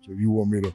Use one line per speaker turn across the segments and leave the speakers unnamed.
So you want me to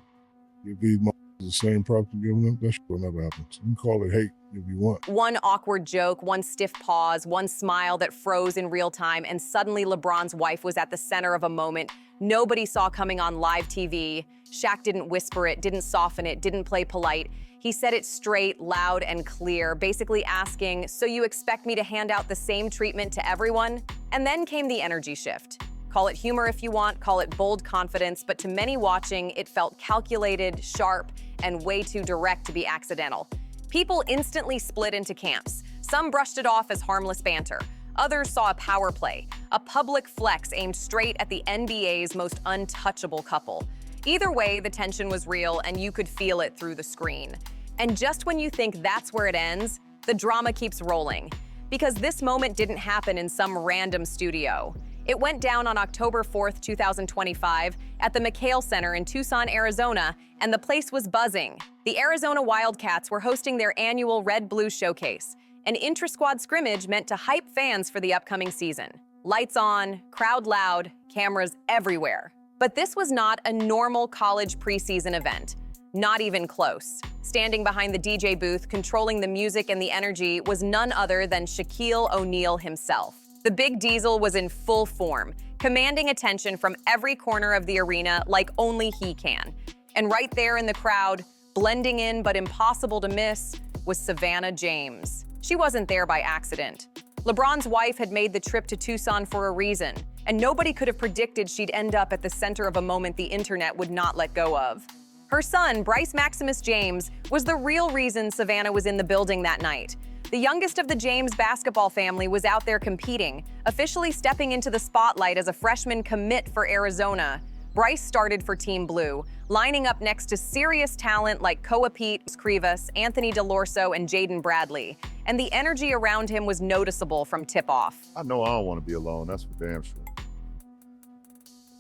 give these the same props you give them? That shit will never happen. So you can call it hate if you want.
One awkward joke, one stiff pause, one smile that froze in real time, and suddenly LeBron's wife was at the center of a moment nobody saw coming on live TV. Shaq didn't whisper it, didn't soften it, didn't play polite. He said it straight, loud, and clear, basically asking, "So you expect me to hand out the same treatment to everyone?" And then came the energy shift. Call it humor if you want, call it bold confidence, but to many watching, it felt calculated, sharp, and way too direct to be accidental. People instantly split into camps. Some brushed it off as harmless banter. Others saw a power play, a public flex aimed straight at the NBA's most untouchable couple. Either way, the tension was real and you could feel it through the screen. And just when you think that's where it ends, the drama keeps rolling. Because this moment didn't happen in some random studio. It went down on October 4th, 2025, at the McHale Center in Tucson, Arizona, and the place was buzzing. The Arizona Wildcats were hosting their annual Red-Blue Showcase, an intra-squad scrimmage meant to hype fans for the upcoming season. Lights on, crowd loud, cameras everywhere. But this was not a normal college preseason event. Not even close. Standing behind the DJ booth, controlling the music and the energy, was none other than Shaquille O'Neal himself. The Big Diesel was in full form, commanding attention from every corner of the arena like only he can. And right there in the crowd, blending in but impossible to miss, was Savannah James. She wasn't there by accident. LeBron's wife had made the trip to Tucson for a reason, and nobody could have predicted she'd end up at the center of a moment the internet would not let go of. Her son, Bryce Maximus James, was the real reason Savannah was in the building that night. The youngest of the James basketball family was out there competing, officially stepping into the spotlight as a freshman commit for Arizona. Bryce started for Team Blue, lining up next to serious talent like Koa Pete, Krivas, Anthony DeLorso, and Jaden Bradley. And the energy around him was noticeable from tip-off.
I know I don't want to be alone, that's for damn sure.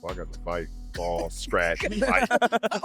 Well, I got to fight, ball, scratch, fight,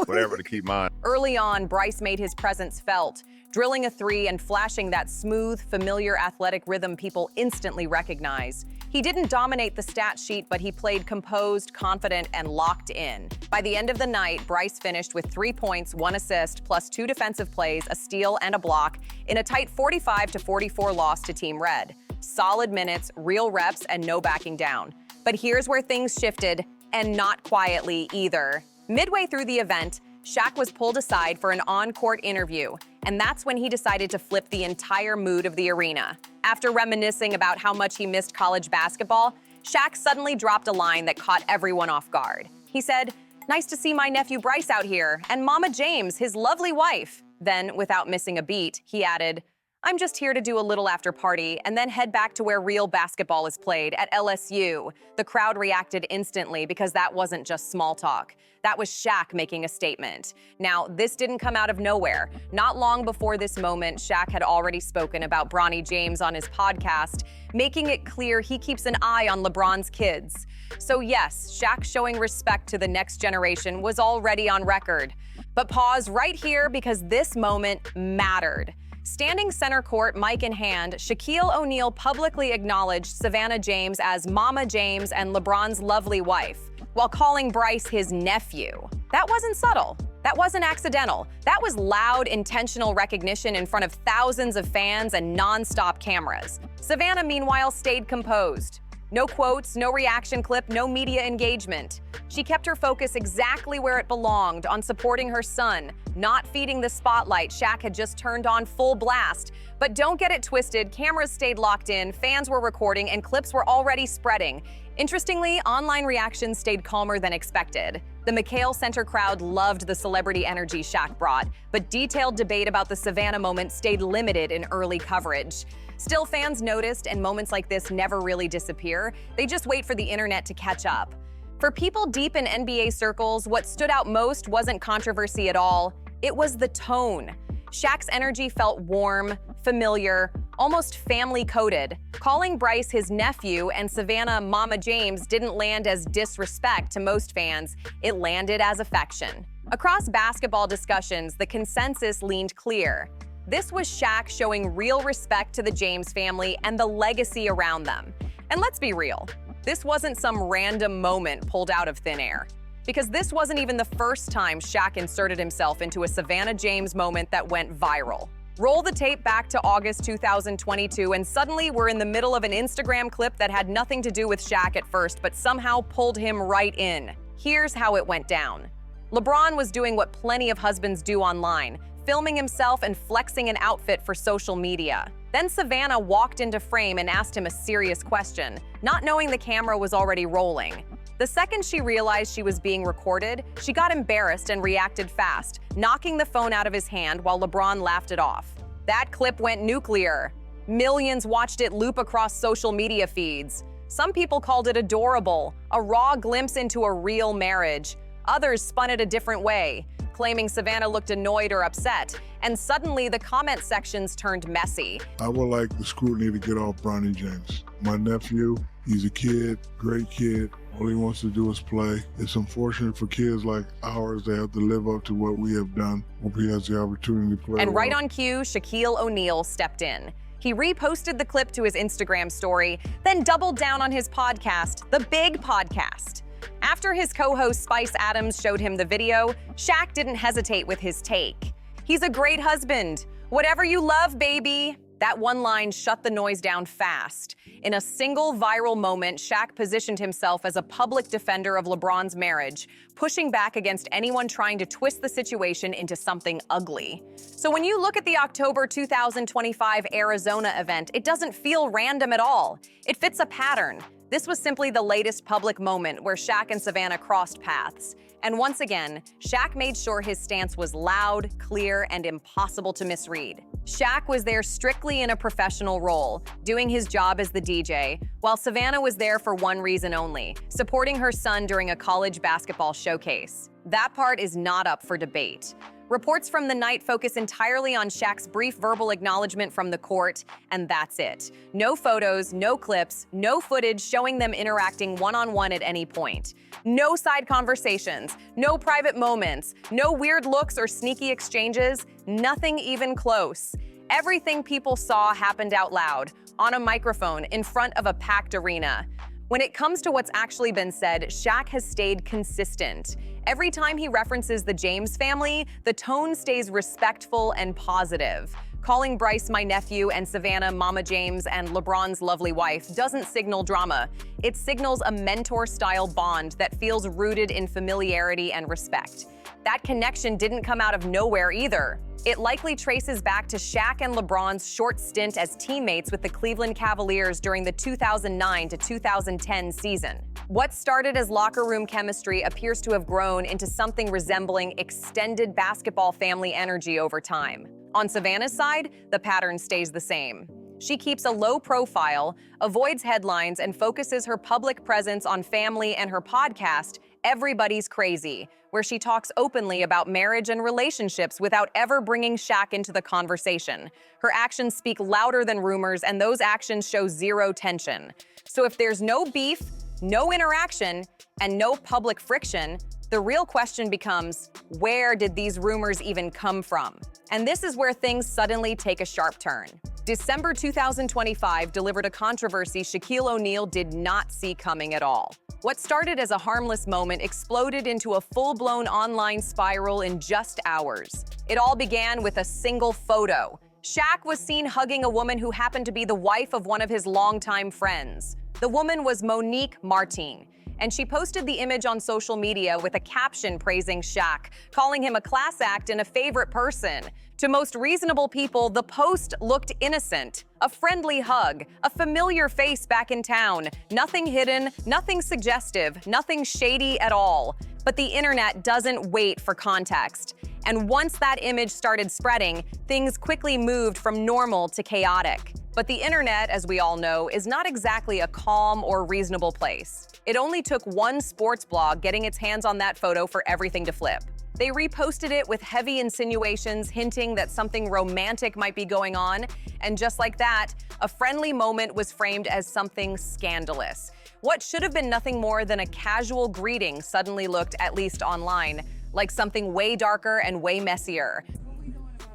whatever to keep mine.
Early on, Bryce made his presence felt, drilling a three and flashing that smooth, familiar athletic rhythm people instantly recognized. He didn't dominate the stat sheet, but he played composed, confident, and locked in. By the end of the night, Bryce finished with 3 points, 1 assist, plus 2 defensive plays, a steal, and a block in a tight 45-44 loss to Team Red. Solid minutes, real reps, and no backing down. But here's where things shifted, and not quietly either. Midway through the event, Shaq was pulled aside for an on-court interview, and that's when he decided to flip the entire mood of the arena. After reminiscing about how much he missed college basketball, Shaq suddenly dropped a line that caught everyone off guard. He said, "Nice to see my nephew Bryce out here, and Mama James, his lovely wife." Then, without missing a beat, he added, "I'm just here to do a little after party and then head back to where real basketball is played, at LSU." The crowd reacted instantly because that wasn't just small talk. That was Shaq making a statement. Now, this didn't come out of nowhere. Not long before this moment, Shaq had already spoken about Bronny James on his podcast, making it clear he keeps an eye on LeBron's kids. So yes, Shaq showing respect to the next generation was already on record. But pause right here because this moment mattered. Standing center court, mic in hand, Shaquille O'Neal publicly acknowledged Savannah James as Mama James and LeBron's lovely wife, while calling Bryce his nephew. That wasn't subtle. That wasn't accidental. That was loud, intentional recognition in front of thousands of fans and non-stop cameras. Savannah, meanwhile, stayed composed. No quotes, no reaction clip, no media engagement. She kept her focus exactly where it belonged, on supporting her son, not feeding the spotlight Shaq had just turned on full blast. But don't get it twisted, cameras stayed locked in, fans were recording, and clips were already spreading. Interestingly, online reactions stayed calmer than expected. The McHale Center crowd loved the celebrity energy Shaq brought, but detailed debate about the Savannah moment stayed limited in early coverage. Still, fans noticed, and moments like this never really disappear. They just wait for the internet to catch up. For people deep in NBA circles, what stood out most wasn't controversy at all. It was the tone. Shaq's energy felt warm, familiar, almost family-coded. Calling Bryce his nephew and Savannah Mama James didn't land as disrespect to most fans. It landed as affection. Across basketball discussions, the consensus leaned clear. This was Shaq showing real respect to the James family and the legacy around them. And let's be real, this wasn't some random moment pulled out of thin air. Because this wasn't even the first time Shaq inserted himself into a Savannah James moment that went viral. Roll the tape back to August 2022, and suddenly we're in the middle of an Instagram clip that had nothing to do with Shaq at first, but somehow pulled him right in. Here's how it went down. LeBron was doing what plenty of husbands do online, filming himself and flexing an outfit for social media. Then Savannah walked into frame and asked him a serious question, not knowing the camera was already rolling. The second she realized she was being recorded, she got embarrassed and reacted fast, knocking the phone out of his hand while LeBron laughed it off. That clip went nuclear. Millions watched it loop across social media feeds. Some people called it adorable, a raw glimpse into a real marriage. Others spun it a different way, claiming Savannah looked annoyed or upset, and suddenly the comment sections turned messy.
I would like the scrutiny to get off Bronny James. My nephew, he's a kid, great kid. All he wants to do is play. It's unfortunate for kids like ours that have to live up to what we have done. Hope he has the opportunity to play.
And right
well.
on cue, Shaquille O'Neal stepped in. He reposted the clip to his Instagram story, then doubled down on his podcast, The Big Podcast. After his co-host Spice Adams showed him the video, Shaq didn't hesitate with his take. He's a great husband. Whatever you love, baby. That one line shut the noise down fast. In a single viral moment, Shaq positioned himself as a public defender of LeBron's marriage, pushing back against anyone trying to twist the situation into something ugly. So when you look at the October 2025 Arizona event, it doesn't feel random at all. It fits a pattern. This was simply the latest public moment where Shaq and Savannah crossed paths. And once again, Shaq made sure his stance was loud, clear, and impossible to misread. Shaq was there strictly in a professional role, doing his job as the DJ, while Savannah was there for one reason only, supporting her son during a college basketball showcase. That part is not up for debate. Reports from the night focus entirely on Shaq's brief verbal acknowledgement from the court, and that's it. No photos, no clips, no footage showing them interacting one-on-one at any point. No side conversations, no private moments, no weird looks or sneaky exchanges, nothing even close. Everything people saw happened out loud, on a microphone, in front of a packed arena. When it comes to what's actually been said, Shaq has stayed consistent. Every time he references the James family, the tone stays respectful and positive. Calling Bryce my nephew and Savannah Mama James and LeBron's lovely wife doesn't signal drama. It signals a mentor-style bond that feels rooted in familiarity and respect. That connection didn't come out of nowhere either. It likely traces back to Shaq and LeBron's short stint as teammates with the Cleveland Cavaliers during the 2009 to 2010 season. What started as locker room chemistry appears to have grown into something resembling extended basketball family energy over time. On Savannah's side, the pattern stays the same. She keeps a low profile, avoids headlines, and focuses her public presence on family and her podcast, Everybody's Crazy, where she talks openly about marriage and relationships without ever bringing Shaq into the conversation. Her actions speak louder than rumors, and those actions show zero tension. So if there's no beef, no interaction, and no public friction, the real question becomes, where did these rumors even come from? And this is where things suddenly take a sharp turn. December 2025 delivered a controversy Shaquille O'Neal did not see coming at all. What started as a harmless moment exploded into a full-blown online spiral in just hours. It all began with a single photo. Shaq was seen hugging a woman who happened to be the wife of one of his longtime friends. The woman was Monique Martin, and she posted the image on social media with a caption praising Shaq, calling him a class act and a favorite person. To most reasonable people, the post looked innocent. A friendly hug, a familiar face back in town, nothing hidden, nothing suggestive, nothing shady at all. But the internet doesn't wait for context. And once that image started spreading, things quickly moved from normal to chaotic. But the internet, as we all know, is not exactly a calm or reasonable place. It only took one sports blog getting its hands on that photo for everything to flip. They reposted it with heavy insinuations hinting that something romantic might be going on, and just like that, a friendly moment was framed as something scandalous. What should have been nothing more than a casual greeting suddenly looked, at least online, like something way darker and way messier.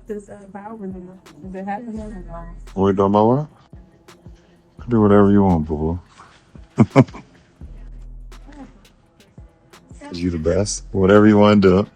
This vow renewal, is it happening or no?
What you talking about what? Do whatever you want, boo.
So
You the best. Whatever you want to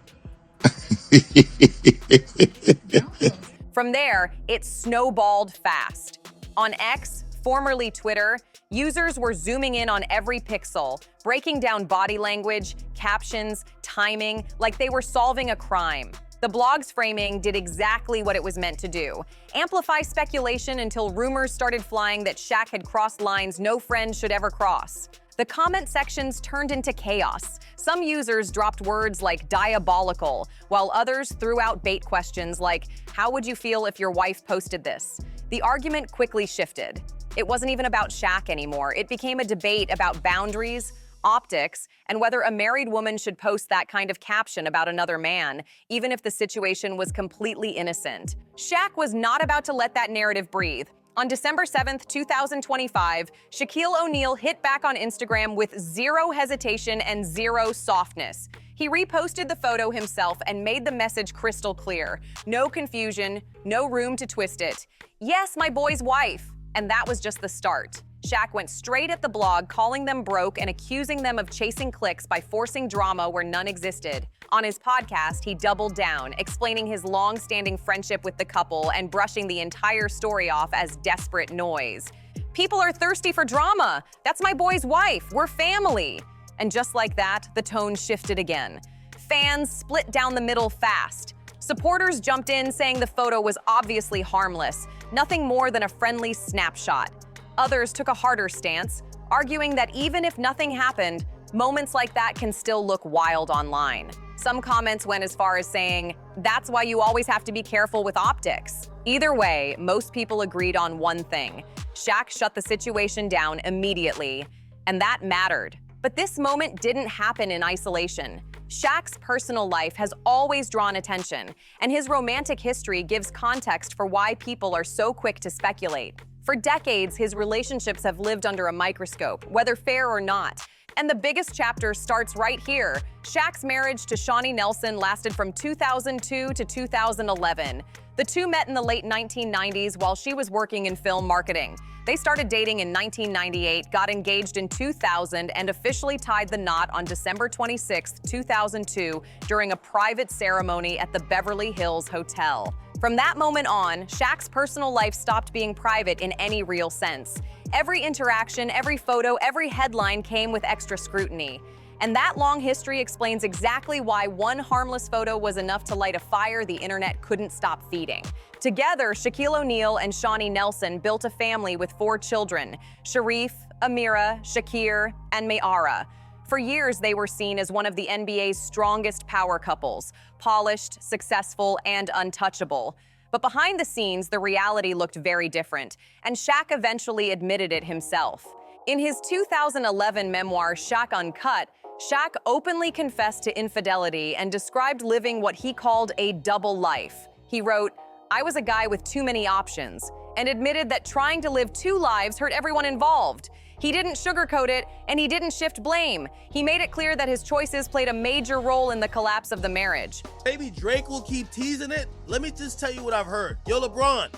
do.
From there, it snowballed fast. On X, formerly Twitter, users were zooming in on every pixel, breaking down body language, captions, timing, like they were solving a crime. The blog's framing did exactly what it was meant to do: amplify speculation until rumors started flying that Shaq had crossed lines no friend should ever cross. The comment sections turned into chaos. Some users dropped words like diabolical, while others threw out bait questions like, how would you feel if your wife posted this? The argument quickly shifted. It wasn't even about Shaq anymore. It became a debate about boundaries, optics, and whether a married woman should post that kind of caption about another man, even if the situation was completely innocent. Shaq was not about to let that narrative breathe. On December 7th, 2025, Shaquille O'Neal hit back on Instagram with zero hesitation and zero softness. He reposted the photo himself and made the message crystal clear. No confusion, no room to twist it. Yes, my boy's wife. And that was just the start. Shaq went straight at the blog, calling them broke and accusing them of chasing clicks by forcing drama where none existed. On his podcast, he doubled down, explaining his long-standing friendship with the couple and brushing the entire story off as desperate noise. People are thirsty for drama. That's my boy's wife. We're family. And just like that, the tone shifted again. Fans split down the middle fast. Supporters jumped in saying the photo was obviously harmless, nothing more than a friendly snapshot. Others took a harder stance, arguing that even if nothing happened, moments like that can still look wild online. Some comments went as far as saying, that's why you always have to be careful with optics. Either way, most people agreed on one thing. Shaq shut the situation down immediately, and that mattered. But this moment didn't happen in isolation. Shaq's personal life has always drawn attention, and his romantic history gives context for why people are so quick to speculate. For decades, his relationships have lived under a microscope, whether fair or not. And the biggest chapter starts right here. Shaq's marriage to Shaunie Nelson lasted from 2002 to 2011. The two met in the late 1990s while she was working in film marketing. They started dating in 1998, got engaged in 2000, and officially tied the knot on December 26, 2002, during a private ceremony at the Beverly Hills Hotel. From that moment on, Shaq's personal life stopped being private in any real sense. Every interaction, every photo, every headline came with extra scrutiny. And that long history explains exactly why one harmless photo was enough to light a fire the internet couldn't stop feeding. Together, Shaquille O'Neal and Shaunie Nelson built a family with 4 children: Sharif, Amira, Shakir, and Mayara. For years, they were seen as one of the NBA's strongest power couples, polished, successful, and untouchable. But behind the scenes, the reality looked very different, and Shaq eventually admitted it himself. In his 2011 memoir, Shaq Uncut, Shaq openly confessed to infidelity and described living what he called a double life. He wrote, "I was a guy with too many options," and admitted that trying to live 2 lives hurt everyone involved. He didn't sugarcoat it, and he didn't shift blame. He made it clear that his choices played a major role in the collapse of the marriage.
Maybe Drake will keep teasing it. Let me just tell you what I've heard. Yo, LeBron,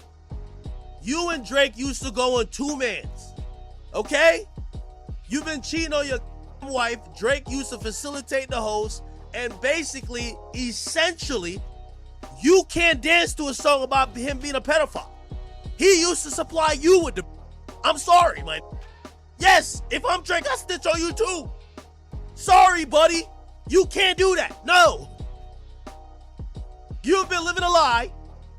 you and Drake used to go on 2-mans, okay? You've been cheating on your wife. Drake used to facilitate the host, and basically, essentially, you can't dance to a song about him being a pedophile. He used to supply you with the... I'm sorry, man. Yes, if I'm Drake, I stitch on you too. Sorry, buddy. You can't do that. No. You've been living a lie,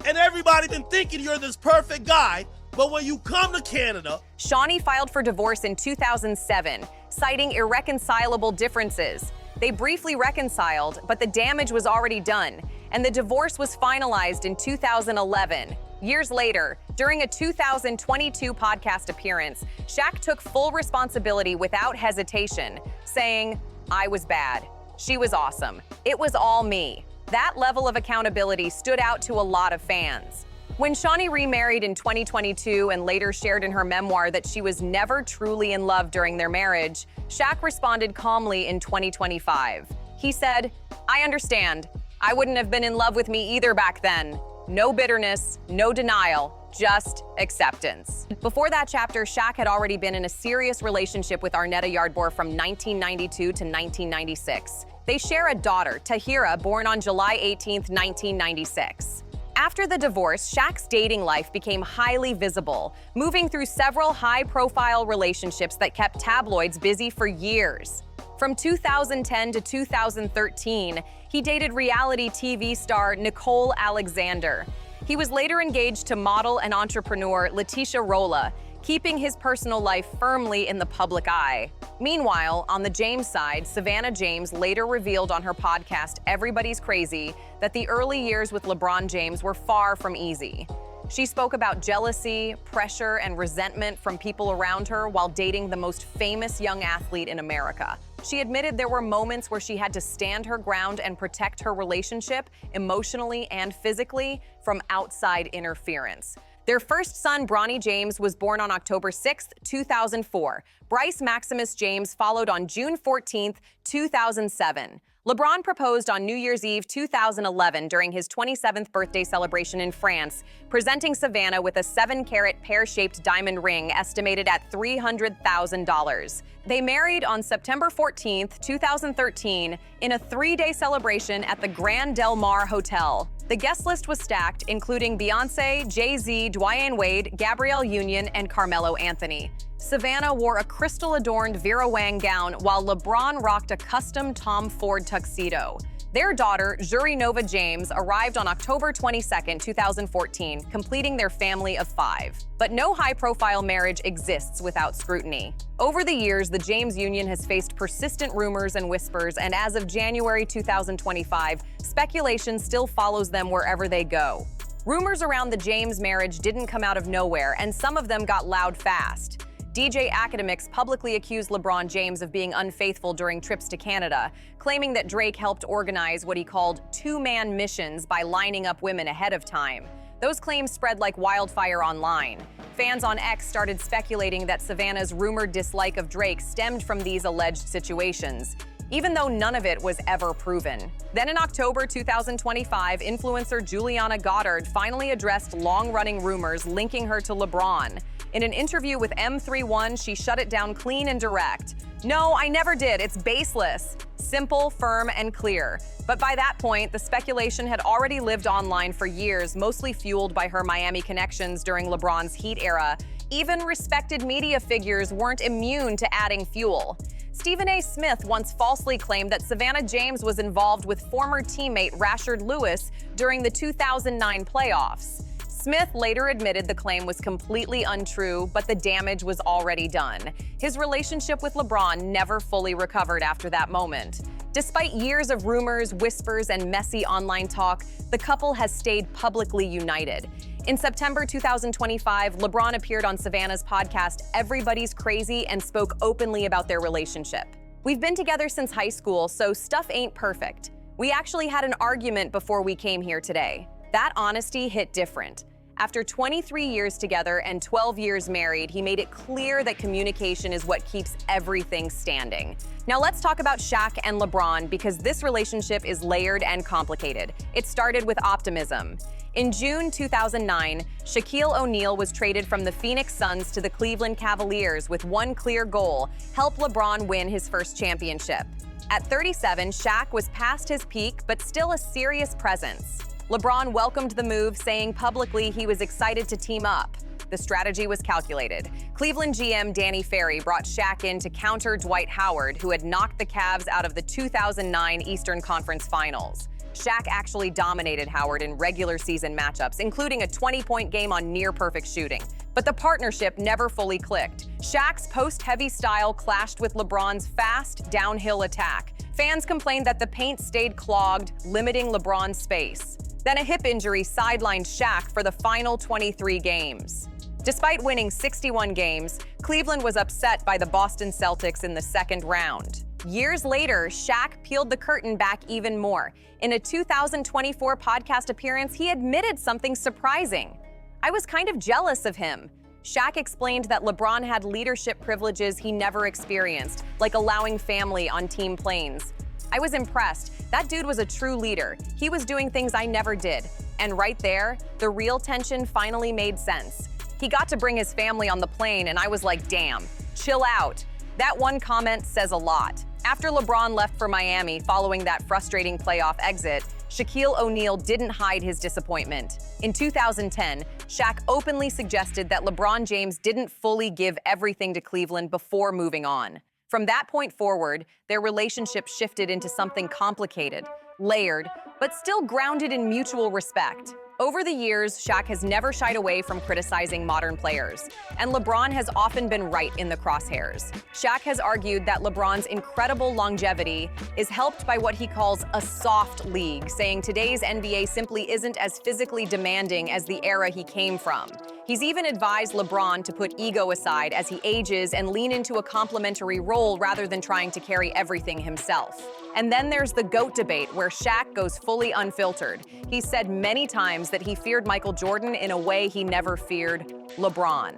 and everybody's been thinking you're this perfect guy, but when you come to Canada...
Shaunie filed for divorce in 2007, citing irreconcilable differences. They briefly reconciled, but the damage was already done, and the divorce was finalized in 2011. Years later, during a 2022 podcast appearance, Shaq took full responsibility without hesitation, saying, "I was bad. She was awesome. It was all me." That level of accountability stood out to a lot of fans. When Shaunie remarried in 2022 and later shared in her memoir that she was never truly in love during their marriage, Shaq responded calmly in 2025. He said, "I understand. I wouldn't have been in love with me either back then. No bitterness, no denial, just acceptance. Before that chapter, Shaq had already been in a serious relationship with Arnetta Yardbor from 1992 to 1996. They share a daughter, Tahira, born on July 18, 1996. After the divorce, Shaq's dating life became highly visible, moving through several high-profile relationships that kept tabloids busy for years. From 2010 to 2013, he dated reality TV star Nicole Alexander. He was later engaged to model and entrepreneur Letitia Rolla, keeping his personal life firmly in the public eye. Meanwhile, on the James side, Savannah James later revealed on her podcast Everybody's Crazy that the early years with LeBron James were far from easy. She spoke about jealousy, pressure, and resentment from people around her while dating the most famous young athlete in America. She admitted there were moments where she had to stand her ground and protect her relationship emotionally and physically from outside interference. Their first son, Bronny James, was born on October 6, 2004. Bryce Maximus James followed on June 14, 2007. LeBron proposed on New Year's Eve 2011 during his 27th birthday celebration in France, presenting Savannah with a 7-carat pear-shaped diamond ring estimated at $300,000. They married on September 14, 2013, in a 3-day celebration at the Grand Del Mar Hotel. The guest list was stacked, including Beyoncé, Jay-Z, Dwyane Wade, Gabrielle Union, and Carmelo Anthony. Savannah wore a crystal-adorned Vera Wang gown, while LeBron rocked a custom Tom Ford tuxedo. Their daughter, Zuri Nova James, arrived on October 22, 2014, completing their family of 5. But no high-profile marriage exists without scrutiny. Over the years, the James union has faced persistent rumors and whispers, and as of January 2025, speculation still follows them wherever they go. Rumors around the James marriage didn't come out of nowhere, and some of them got loud fast. DJ Academics publicly accused LeBron James of being unfaithful during trips to Canada, claiming that Drake helped organize what he called two-man missions by lining up women ahead of time. Those claims spread like wildfire online. Fans on X started speculating that Savannah's rumored dislike of Drake stemmed from these alleged situations, even though none of it was ever proven. Then in October 2025, influencer Juliana Goddard finally addressed long-running rumors linking her to LeBron. In an interview with M31, she shut it down clean and direct. "No, I never did. It's baseless." Simple, firm, and clear. But by that point, the speculation had already lived online for years, mostly fueled by her Miami connections during LeBron's Heat era. Even respected media figures weren't immune to adding fuel. Stephen A. Smith once falsely claimed that Savannah James was involved with former teammate Rashard Lewis during the 2009 playoffs. Smith later admitted the claim was completely untrue, but the damage was already done. His relationship with LeBron never fully recovered after that moment. Despite years of rumors, whispers, and messy online talk, the couple has stayed publicly united. In September 2025, LeBron appeared on Savannah's podcast Everybody's Crazy and spoke openly about their relationship. "We've been together since high school, so stuff ain't perfect. We actually had an argument before we came here today." That honesty hit different. After 23 years together and 12 years married, he made it clear that communication is what keeps everything standing. Now let's talk about Shaq and LeBron, because this relationship is layered and complicated. It started with optimism. In June 2009, Shaquille O'Neal was traded from the Phoenix Suns to the Cleveland Cavaliers with one clear goal: help LeBron win his first championship. At 37, Shaq was past his peak, but still a serious presence. LeBron welcomed the move, saying publicly he was excited to team up. The strategy was calculated. Cleveland GM Danny Ferry brought Shaq in to counter Dwight Howard, who had knocked the Cavs out of the 2009 Eastern Conference Finals. Shaq actually dominated Howard in regular season matchups, including a 20-point game on near-perfect shooting. But the partnership never fully clicked. Shaq's post-heavy style clashed with LeBron's fast, downhill attack. Fans complained that the paint stayed clogged, limiting LeBron's space. Then a hip injury sidelined Shaq for the final 23 games. Despite winning 61 games, Cleveland was upset by the Boston Celtics in the second round. Years later, Shaq peeled the curtain back even more. In a 2024 podcast appearance, he admitted something surprising. "I was kind of jealous of him." Shaq explained that LeBron had leadership privileges he never experienced, like allowing family on team planes. "I was impressed. That dude was a true leader. He was doing things I never did. And right there, the real tension finally made sense. He got to bring his family on the plane, and I was like, damn, chill out. That one comment says a lot. After LeBron left for Miami following that frustrating playoff exit, Shaquille O'Neal didn't hide his disappointment. In 2010, Shaq openly suggested that LeBron James didn't fully give everything to Cleveland before moving on. From that point forward, their relationship shifted into something complicated, layered, but still grounded in mutual respect. Over the years, Shaq has never shied away from criticizing modern players, and LeBron has often been right in the crosshairs. Shaq has argued that LeBron's incredible longevity is helped by what he calls a soft league, saying today's NBA simply isn't as physically demanding as the era he came from. He's even advised LeBron to put ego aside as he ages and lean into a complementary role rather than trying to carry everything himself. And then there's the GOAT debate, where Shaq goes fully unfiltered. He said many times that he feared Michael Jordan in a way he never feared LeBron.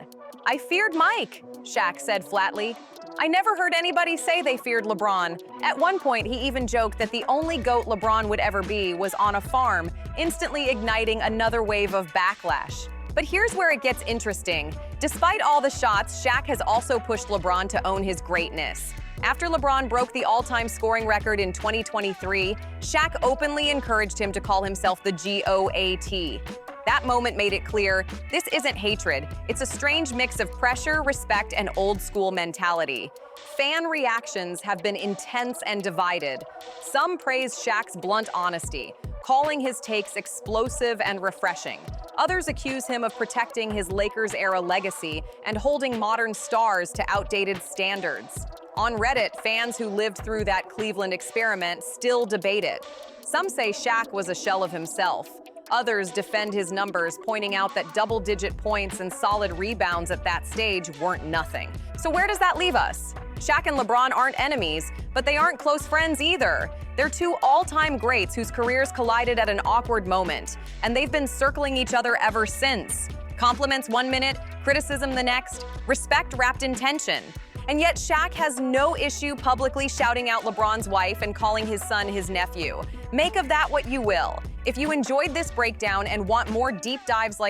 "I feared Mike," Shaq said flatly. "I never heard anybody say they feared LeBron." At one point, he even joked that the only GOAT LeBron would ever be was on a farm, instantly igniting another wave of backlash. But here's where it gets interesting. Despite all the shots, Shaq has also pushed LeBron to own his greatness. After LeBron broke the all-time scoring record in 2023, Shaq openly encouraged him to call himself the GOAT. That moment made it clear, this isn't hatred. It's a strange mix of pressure, respect, and old-school mentality. Fan reactions have been intense and divided. Some praise Shaq's blunt honesty, calling his takes explosive and refreshing. Others accuse him of protecting his Lakers-era legacy and holding modern stars to outdated standards. On Reddit, fans who lived through that Cleveland experiment still debate it. Some say Shaq was a shell of himself. Others defend his numbers, pointing out that double-digit points and solid rebounds at that stage weren't nothing. So where does that leave us? Shaq and LeBron aren't enemies, but they aren't close friends either. They're two all-time greats whose careers collided at an awkward moment, and they've been circling each other ever since. Compliments one minute, criticism the next, respect wrapped in tension. And yet Shaq has no issue publicly shouting out LeBron's wife and calling his son his nephew. Make of that what you will. If you enjoyed this breakdown and want more deep dives like